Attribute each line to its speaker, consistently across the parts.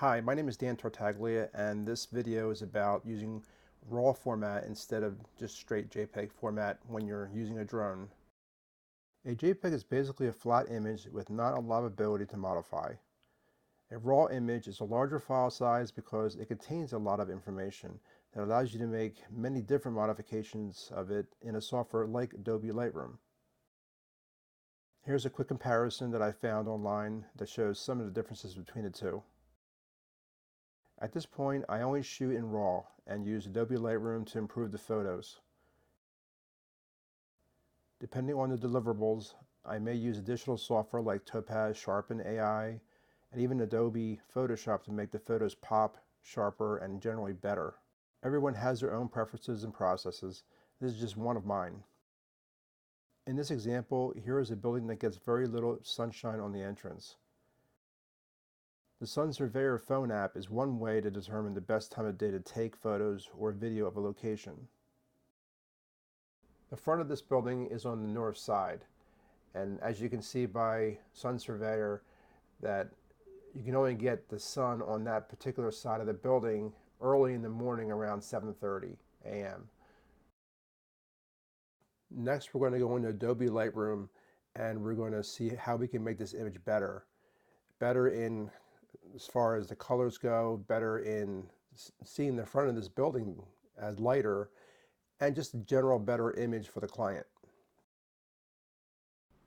Speaker 1: Hi, my name is Dan Tartaglia, and this video is about using RAW format instead of just straight JPEG format when you're using a drone. A JPEG is basically a flat image with not a lot of ability to modify. A RAW image is a larger file size because it contains a lot of information that allows you to make many different modifications of it in a software like Adobe Lightroom. Here's a quick comparison that I found online that shows some of the differences between the two. At this point, I only shoot in RAW and use Adobe Lightroom to improve the photos. Depending on the deliverables, I may use additional software like Topaz Sharpen AI and even Adobe Photoshop to make the photos pop, sharper, and generally better. Everyone has their own preferences and processes. This is just one of mine. In this example, here is a building that gets very little sunshine on the entrance. The Sun Surveyor phone app is one way to determine the best time of day to take photos or video of a location. The front of this building is on the north side, and as you can see by Sun Surveyor, that you can only get the sun on that particular side of the building early in the morning around 7:30 a.m. Next, we're going to go into Adobe Lightroom and we're going to see how we can make this image better. Better in as far as the colors go, better in seeing the front of this building as lighter, and just a general better image for the client.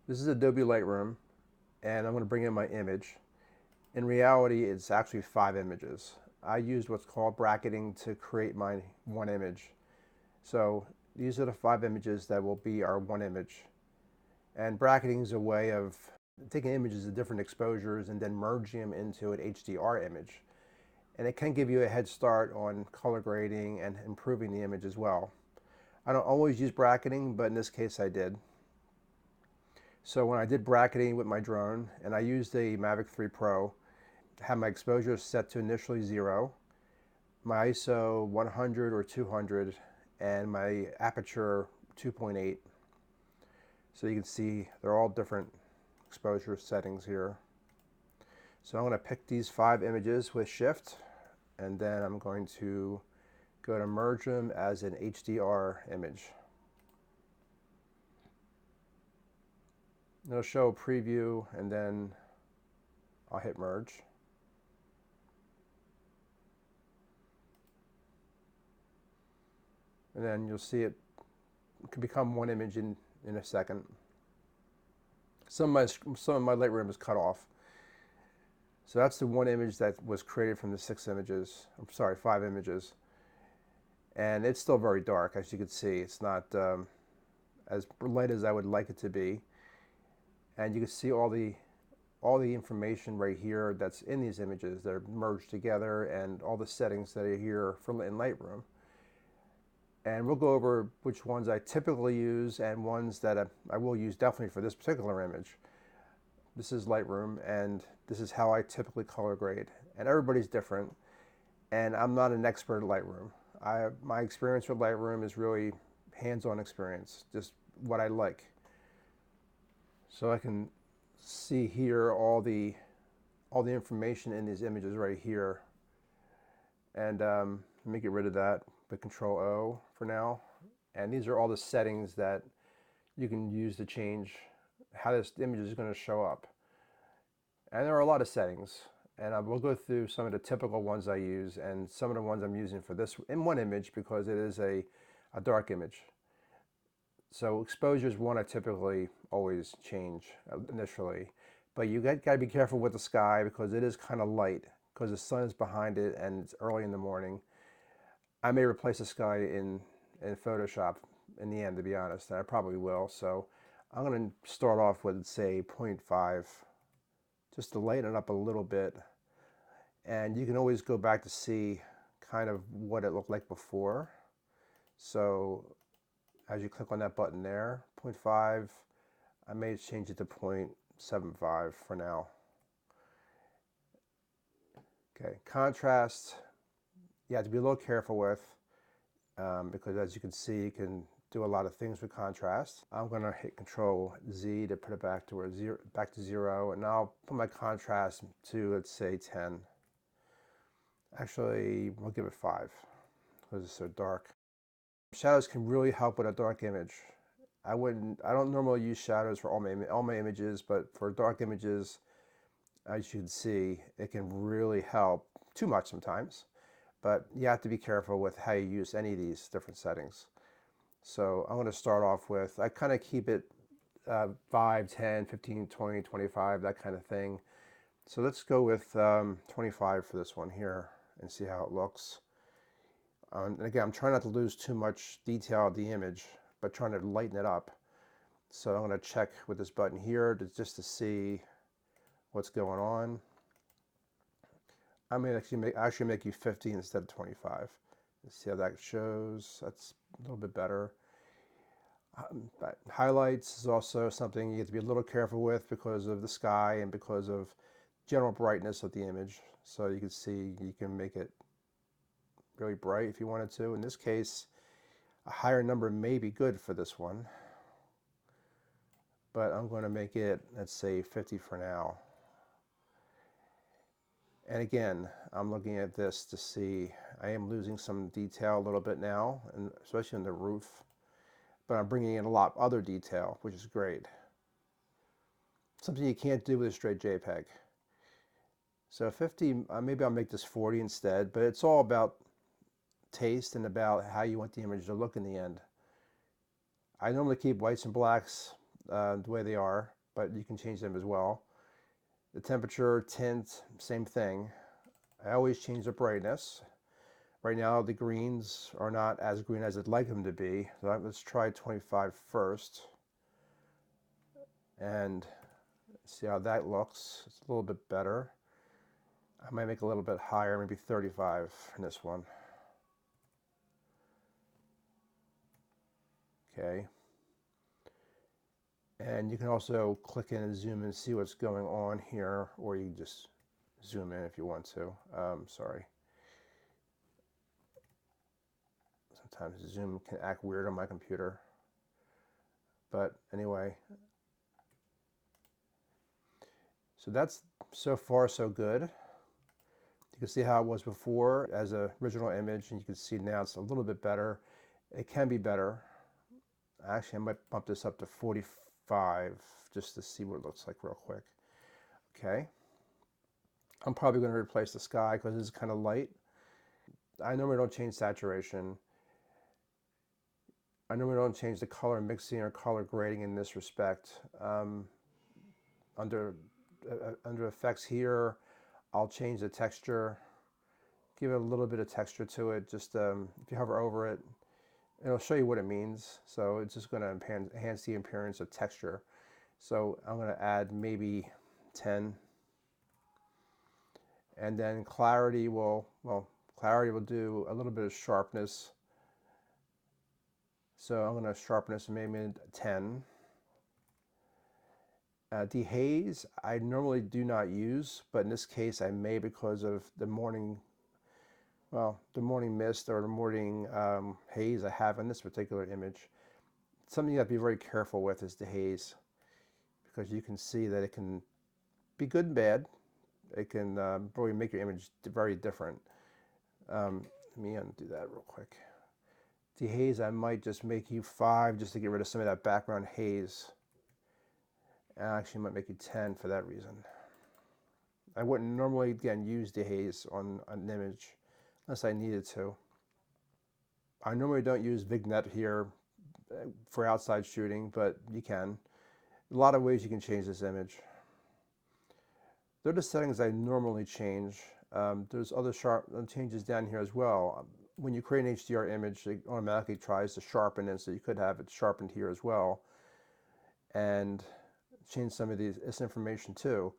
Speaker 1: This is Adobe Lightroom, and I'm going to bring in my image. In reality, it's actually 5 images. I used what's called bracketing to create my one image. So these are the 5 images that will be our one image. And bracketing is a way of taking images of different exposures and then merging them into an HDR image. And it can give you a head start on color grading and improving the image as well. I don't always use bracketing, but in this case I did. So when I did bracketing with my drone, and I used a Mavic 3 Pro, I had my exposure set to initially 0, my ISO 100 or 200, and my aperture 2.8. So you can see they're all different exposure settings here. So I'm going to pick these 5 images with Shift, and then I'm going to go to merge them as an HDR image. It'll show a preview, and then I'll hit merge. And then you'll see it can become one image in a second. Some of my Lightroom is cut off. So that's the one image that was created from the 5 images. And it's still very dark, as you can see. It's not as light as I would like it to be. And you can see all the information right here that's in these images. They're merged together, and all the settings that are here in Lightroom. And we'll go over which ones I typically use and ones that I will use definitely for this particular image. This is Lightroom, and this is how I typically color grade. And everybody's different, and I'm not an expert at Lightroom. My experience with Lightroom is really hands-on experience, just what I like. So I can see here all the information in these images right here. And let me get rid of that with Control O for now. And these are all the settings that you can use to change how this image is going to show up. And there are a lot of settings, and we'll go through some of the typical ones I use and some of the ones I'm using for this in one image because it is a dark image. So exposure is one I typically always change initially, but you got to be careful with the sky because it is kind of light because the sun is behind it and it's early in the morning. I may replace the sky in Photoshop in the end, to be honest, and I probably will. So I'm going to start off with, say, 0.5, just to lighten it up a little bit. And you can always go back to see kind of what it looked like before. So as you click on that button there, 0.5, I may change it to 0.75 for now. Okay, contrast, you have to be a little careful with because as you can see, you can do a lot of things with contrast. I'm going to hit Control Z to put it back to 0, and now I'll put my contrast to, let's say, 10. Actually, we'll give it 5 because it's so dark. Shadows can really help with a dark image. I don't normally use shadows for all my images, but for dark images, as you can see, it can really help. Too much sometimes, but you have to be careful with how you use any of these different settings. So I'm going to start off with, I kind of keep it 5, 10, 15, 20, 25, that kind of thing. So let's go with 25 for this one here and see how it looks. And again, I'm trying not to lose too much detail of the image, but trying to lighten it up. So I'm going to check with this button here just to see what's going on. I'm going to actually make you 50 instead of 25. Let's see how that shows. That's a little bit better. But highlights is also something you have to be a little careful with because of the sky and because of general brightness of the image. So you can see you can make it really bright if you wanted to. In this case, a higher number may be good for this one, but I'm going to make it, let's say 50 for now. And again, I'm looking at this to see, I am losing some detail a little bit now, and especially in the roof, but I'm bringing in a lot of other detail, which is great. Something you can't do with a straight JPEG. So 50, maybe I'll make this 40 instead, but it's all about taste and about how you want the image to look in the end. I normally keep whites and blacks the way they are, but you can change them as well. The temperature, tint, same thing. I always change the brightness. Right now the greens are not as green as I'd like them to be. So let's try 25 first. And see how that looks. It's a little bit better. I might make a little bit higher, maybe 35 in this one. Okay. And you can also click in and zoom in and see what's going on here, or you can just zoom in if you want to. Sorry. Sometimes zoom can act weird on my computer. But anyway. So that's so far so good. You can see how it was before as an original image, and you can see now it's a little bit better. It can be better. Actually, I might bump this up to 45 just to see what it looks like real quick. Okay. I'm probably going to replace the sky because it's kind of light. I normally don't change saturation. I normally don't change the color mixing or color grading in this respect. Under effects here, I'll change the texture, give it a little bit of texture to it. Just if you hover over it, it'll show you what it means. So it's just going to enhance the appearance of texture. So I'm going to add maybe 10. And then clarity will do a little bit of sharpness. So I'm going to sharpness maybe 10. Dehaze, I normally do not use, but in this case I may because of the morning mist or the morning haze I have in this particular image. Something you have to be very careful with is dehaze, because you can see that it can be good and bad. It can really make your image very different. Let me undo that real quick. Dehaze, I might just make you 5 just to get rid of some of that background haze. I actually might make you 10 for that reason. I wouldn't normally, again, use dehaze on an image unless I needed to. I normally don't use vignette here for outside shooting, but you can. A lot of ways you can change this image. They're the settings I normally change. There's other changes down here as well. When you create an HDR image, it automatically tries to sharpen it, so you could have it sharpened here as well. And change some of this information too.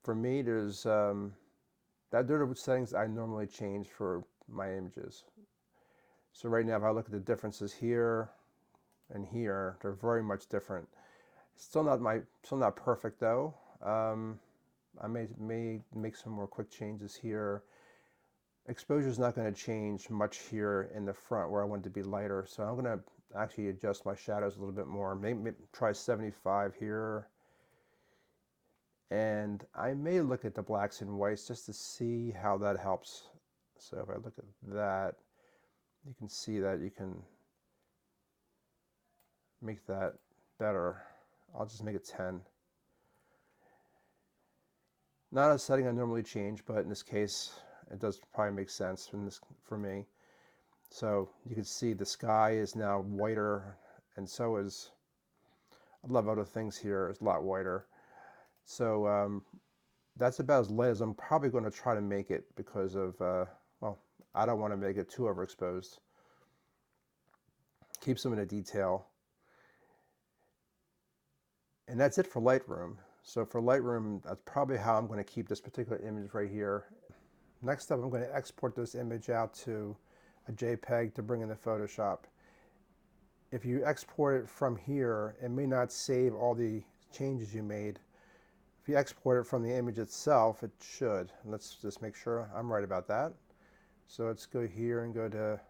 Speaker 1: For me, there's they're the settings I normally change for my images. So right now, if I look at the differences here and here, they're very much different. Still not perfect though. I may make some more quick changes here. Exposure is not going to change much here in the front where I want it to be lighter, so I'm going to actually adjust my shadows a little bit more. Maybe try 75 here, And I may look at the blacks and whites just to see how that helps. So if I look at that, you can see that you can make that better. I'll just make it 10. Not a setting I normally change, but in this case, it does probably make sense for me. So you can see the sky is now whiter, and so is a lot of other things here. It's a lot whiter. So that's about as light as I'm probably going to try to make it because of, well, I don't want to make it too overexposed. Keep some of the detail. And that's it for Lightroom. So for Lightroom, that's probably how I'm going to keep this particular image right here. Next up, I'm going to export this image out to a JPEG to bring into Photoshop. If you export it from here, it may not save all the changes you made. If you export it from the image itself, it should. Let's just make sure I'm right about that. So let's go here and go to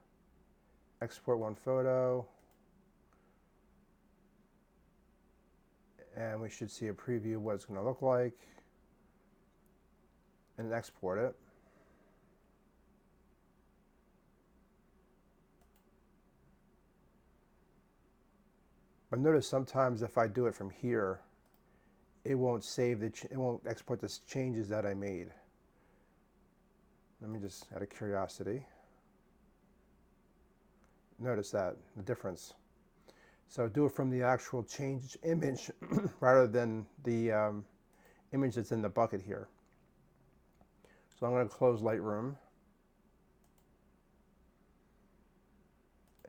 Speaker 1: export one photo. And we should see a preview of what it's going to look like. And export it. But notice sometimes if I do it from here, it won't save it won't export the changes that I made. Let me just, out of curiosity, notice that the difference. So do it from the actual changed image rather than the image that's in the bucket here. So I'm going to close Lightroom,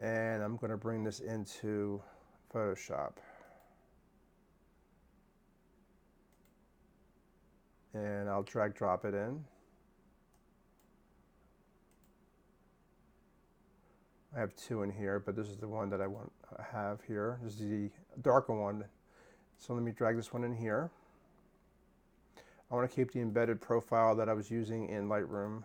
Speaker 1: and I'm going to bring this into Photoshop. And I'll drag drop it in. I have two in here, but this is the one that I want to have here. This is the darker one. So let me drag this one in here. I want to keep the embedded profile that I was using in Lightroom.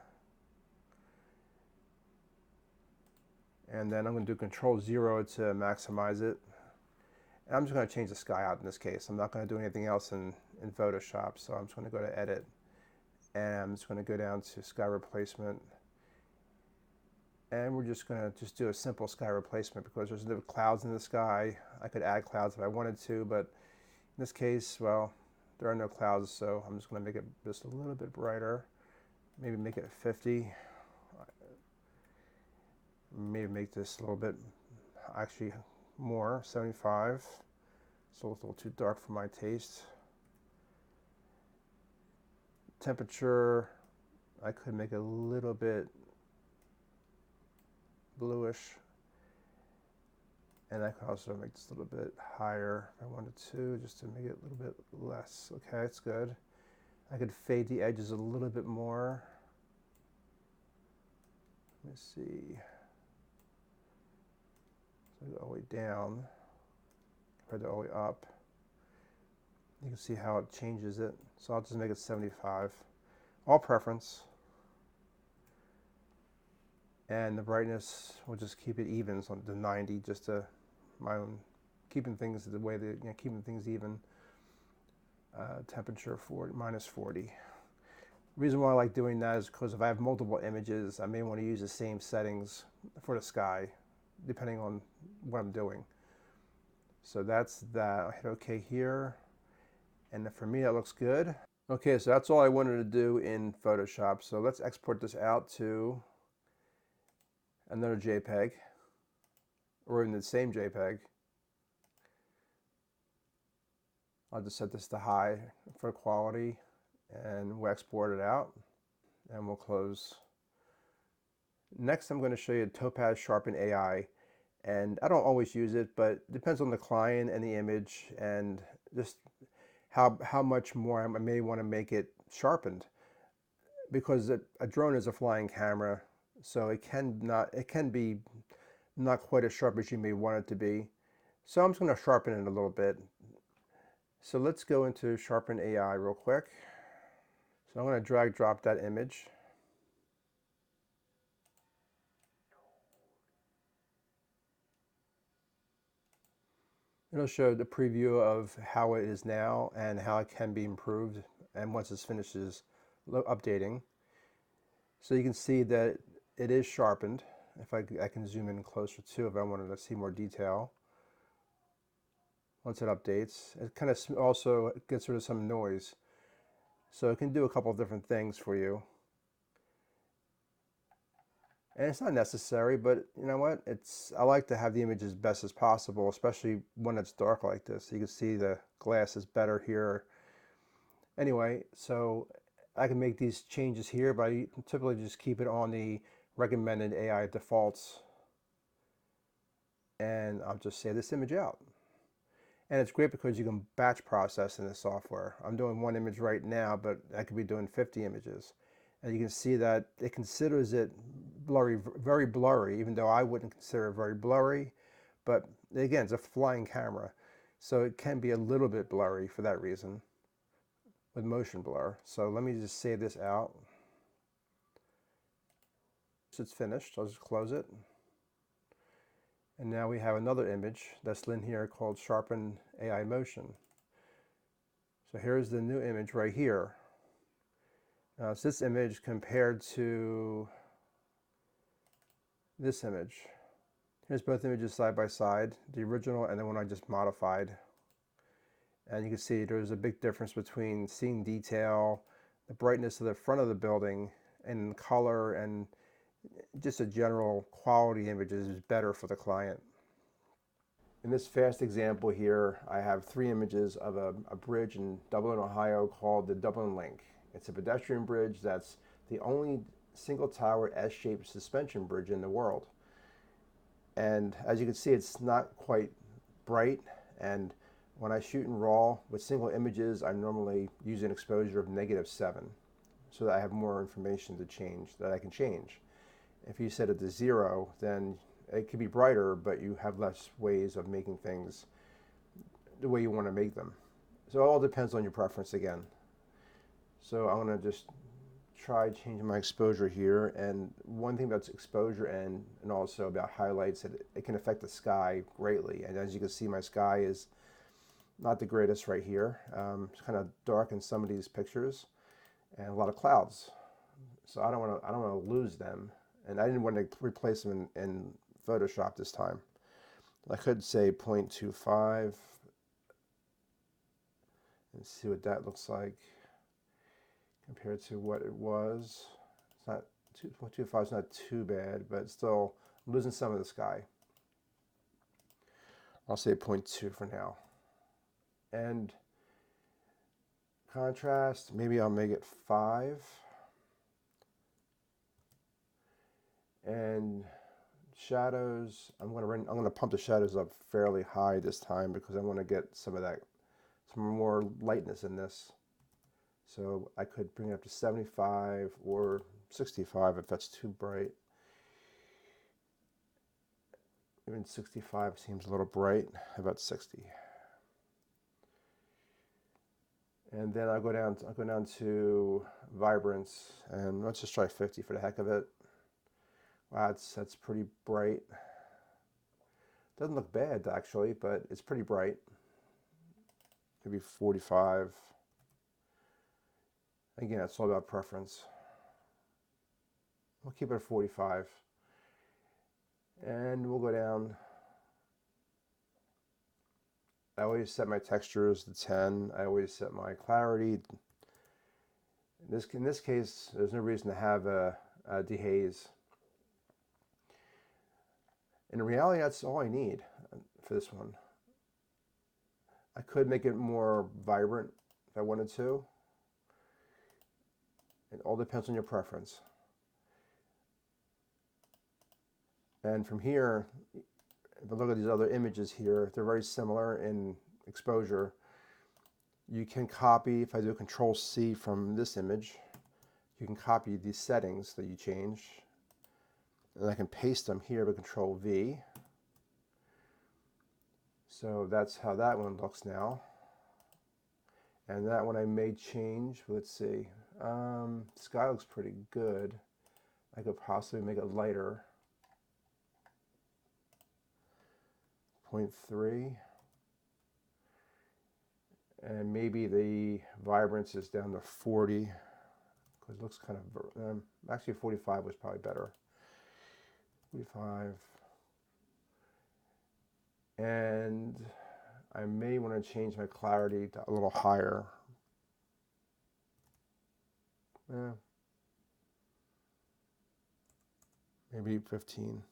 Speaker 1: And then I'm going to do Control 0 to maximize it. And I'm just going to change the sky out in this case. I'm not going to do anything else in Photoshop. So I'm just going to go to Edit. And I'm just going to go down to Sky Replacement. And we're just going to do a simple sky replacement because there's no clouds in the sky. I could add clouds if I wanted to, but in this case, well, there are no clouds, so I'm just going to make it just a little bit brighter. Maybe make it 50. Maybe make this a little bit, actually more, 75. It's a little too dark for my taste. Temperature, I could make it a little bit bluish, and I could also make this a little bit higher if I wanted to, just to make it a little bit less. Okay, it's good. I could fade the edges a little bit more. Let me see. So I go all the way down compared to all the way up. You can see how it changes it. So I'll just make it 75. All preference. And the brightness, we'll just keep it even, so the 90, just to my own, keeping things the way that, keeping things even. Temperature -40. The reason why I like doing that is because if I have multiple images, I may want to use the same settings for the sky, depending on what I'm doing. So that's that. I'll hit OK here. And for me, that looks good. Okay, so that's all I wanted to do in Photoshop. So let's export this out to another JPEG, or in the same JPEG. I'll just set this to high for quality, and we'll export it out, and we'll close. Next, I'm going to show you Topaz Sharpen AI, and I don't always use it, but it depends on the client and the image, and just how much more I may want to make it sharpened, because a drone is a flying camera. So it can be not quite as sharp as you may want it to be. So I'm just going to sharpen it a little bit. So let's go into Sharpen AI real quick. So I'm going to drag drop that image. It'll show the preview of how it is now and how it can be improved and once this finishes updating. So you can see that it is sharpened. If I can zoom in closer too if I wanted to see more detail. Once it updates, it kind of also gets rid of some noise. So it can do a couple of different things for you. And it's not necessary, but you know what? I like to have the image as best as possible, especially when it's dark like this. You can see the glass is better here. Anyway, so I can make these changes here, but I typically just keep it on the recommended AI defaults. And I'll just save this image out. And it's great because you can batch process in the software. I'm doing one image right now, but I could be doing 50 images. And you can see that it considers it blurry, very blurry, even though I wouldn't consider it very blurry. But again, it's a flying camera, so it can be a little bit blurry for that reason with motion blur. So let me just save this out. So it's finished. I'll just close it. And now we have another image that's in here called Sharpen AI Motion. So here's the new image right here. Now it's this image compared to this image. Here's both images side by side, the original and the one I just modified. And you can see there's a big difference between seeing detail, the brightness of the front of the building, and color, and just a general quality image is better for the client. In this fast example here, I have 3 images of a bridge in Dublin, Ohio called the Dublin Link. It's a pedestrian bridge that's the only single tower S-shaped suspension bridge in the world. And as you can see, it's not quite bright. And when I shoot in RAW with single images, I normally use an exposure of -7 so that I have more information to change, that I can change. If you set it to 0, then it could be brighter, but you have less ways of making things the way you want to make them. So it all depends on your preference again. So I'm going to just try changing my exposure here. And one thing about exposure and also about highlights, it can affect the sky greatly. And as you can see, my sky is not the greatest right here. It's kind of dark in some of these pictures and a lot of clouds. So I don't want to lose them. And I didn't want to replace them in Photoshop this time. I could say 0.25 and see what that looks like compared to what it was. It's not 2.25 is not too bad, but still I'm losing some of the sky. I'll say 0.2 for now. And contrast, maybe I'll make it 5. And shadows, I'm going to pump the shadows up fairly high this time because I want to get some more lightness in this. So I could bring it up to 75 or 65 if that's too bright. Even 65 seems a little bright. How about 60? And then I'll go down to vibrance, and let's just try 50 for the heck of it. Wow, that's pretty bright. Doesn't look bad actually, but it's pretty bright. Maybe 45. Again, it's all about preference. We'll keep it at 45. And we'll go down. I always set my textures to 10. I always set my clarity. In this case, there's no reason to have a dehaze. In reality, that's all I need for this one. I could make it more vibrant if I wanted to. It all depends on your preference. And from here, if I look at these other images here, they're very similar in exposure. You can copy, if I do Control-C from this image, you can copy these settings that you change. And I can paste them here with Control-V. So that's how that one looks now. And that one I may change. Let's see. Sky looks pretty good. I could possibly make it lighter. 0.3. And maybe the vibrance is down to 40, because it looks kind of, actually 45 was probably better. 45. And I may want to change my clarity to a little higher. Maybe 15.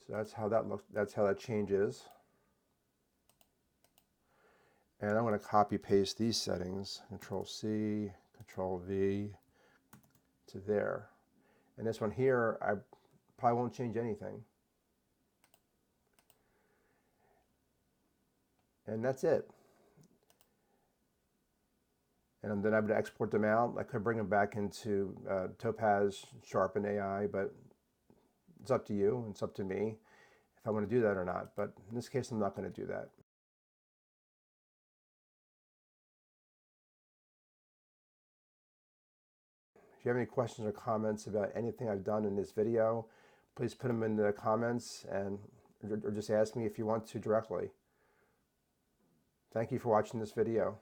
Speaker 1: So that's how that looks. That's how that changes. And I'm going to copy paste these settings. Control C, Control V to there. And this one here, I probably won't change anything. And that's it. And then I'm going to export them out. I could bring them back into Topaz Sharpen AI, but it's up to you. It's up to me if I want to do that or not. But in this case, I'm not going to do that. If you have any questions or comments about anything I've done in this video, please put them in the comments or just ask me if you want to directly. Thank you for watching this video.